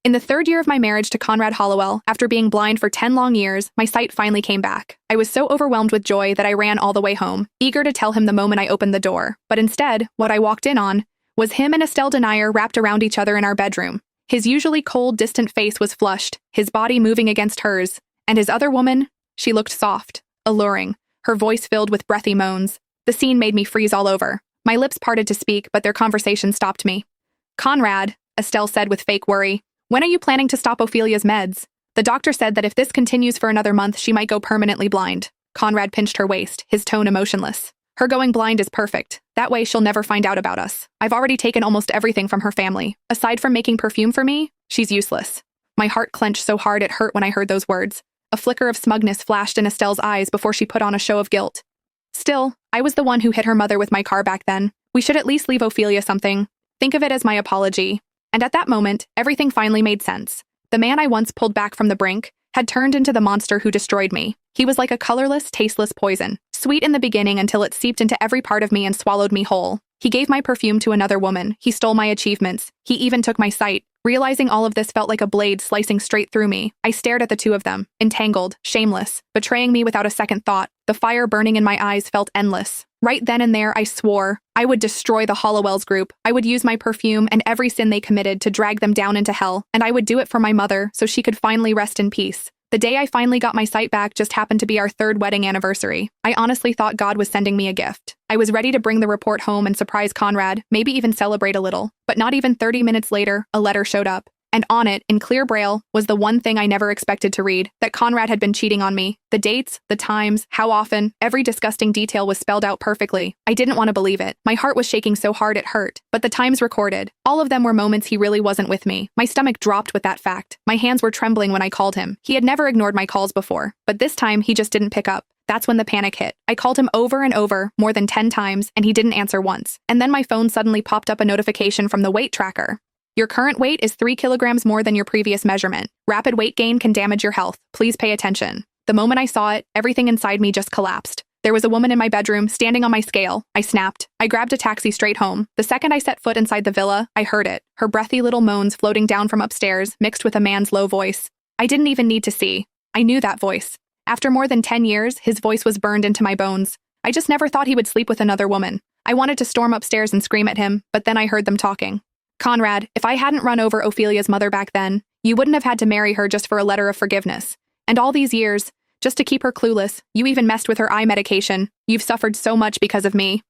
In the third year of my marriage to Conrad Hollowell, after being blind for 10 long years, my sight finally came back. I was so overwhelmed with joy that I ran all the way home, eager to tell him the moment I opened the door. But instead, what I walked in on was him and Estelle Denier wrapped around each other in our bedroom. His usually cold, distant face was flushed, his body moving against hers. And his other woman, she looked soft, alluring, her voice filled with breathy moans. The scene made me freeze all over. My lips parted to speak, but their conversation stopped me. "Conrad," Estelle said with fake worry, "when are you planning to stop Ophelia's meds? The doctor said that if this continues for another month, she might go permanently blind." Conrad pinched her waist, his tone emotionless. "Her going blind is perfect. That way she'll never find out about us. I've already taken almost everything from her family. Aside from making perfume for me, she's useless." My heart clenched so hard it hurt when I heard those words. A flicker of smugness flashed in Estelle's eyes before she put on a show of guilt. "Still, I was the one who hit her mother with my car back then. We should at least leave Ophelia something. Think of it as my apology." And at that moment, everything finally made sense. The man I once pulled back from the brink had turned into the monster who destroyed me. He was like a colorless, tasteless poison, sweet in the beginning until it seeped into every part of me and swallowed me whole. He gave my perfume to another woman. He stole my achievements. He even took my sight. Realizing all of this felt like a blade slicing straight through me. I stared at the two of them, entangled, shameless, betraying me without a second thought. The fire burning in my eyes felt endless. Right then and there, I swore I would destroy the Hollowells group. I would use my perfume and every sin they committed to drag them down into hell, and I would do it for my mother so she could finally rest in peace. The day I finally got my sight back just happened to be our 3rd wedding anniversary. I honestly thought God was sending me a gift. I was ready to bring the report home and surprise Conrad, maybe even celebrate a little. But not even 30 minutes later, a letter showed up. And on it, in clear braille, was the one thing I never expected to read, that Conrad had been cheating on me. The dates, the times, how often, every disgusting detail was spelled out perfectly. I didn't want to believe it. My heart was shaking so hard it hurt. But the times recorded, all of them were moments he really wasn't with me. My stomach dropped with that fact. My hands were trembling when I called him. He had never ignored my calls before, but this time he just didn't pick up. That's when the panic hit. I called him over and over, more than 10 times, and he didn't answer once. And then my phone suddenly popped up a notification from the weight tracker. "Your current weight is 3 kilograms more than your previous measurement. Rapid weight gain can damage your health. Please pay attention." The moment I saw it, everything inside me just collapsed. There was a woman in my bedroom, standing on my scale. I snapped. I grabbed a taxi straight home. The second I set foot inside the villa, I heard it. Her breathy little moans floating down from upstairs, mixed with a man's low voice. I didn't even need to see. I knew that voice. After more than 10 years, his voice was burned into my bones. I just never thought he would sleep with another woman. I wanted to storm upstairs and scream at him, but then I heard them talking. "Conrad, if I hadn't run over Ophelia's mother back then, you wouldn't have had to marry her just for a letter of forgiveness. And all these years, just to keep her clueless, you even messed with her eye medication. You've suffered so much because of me."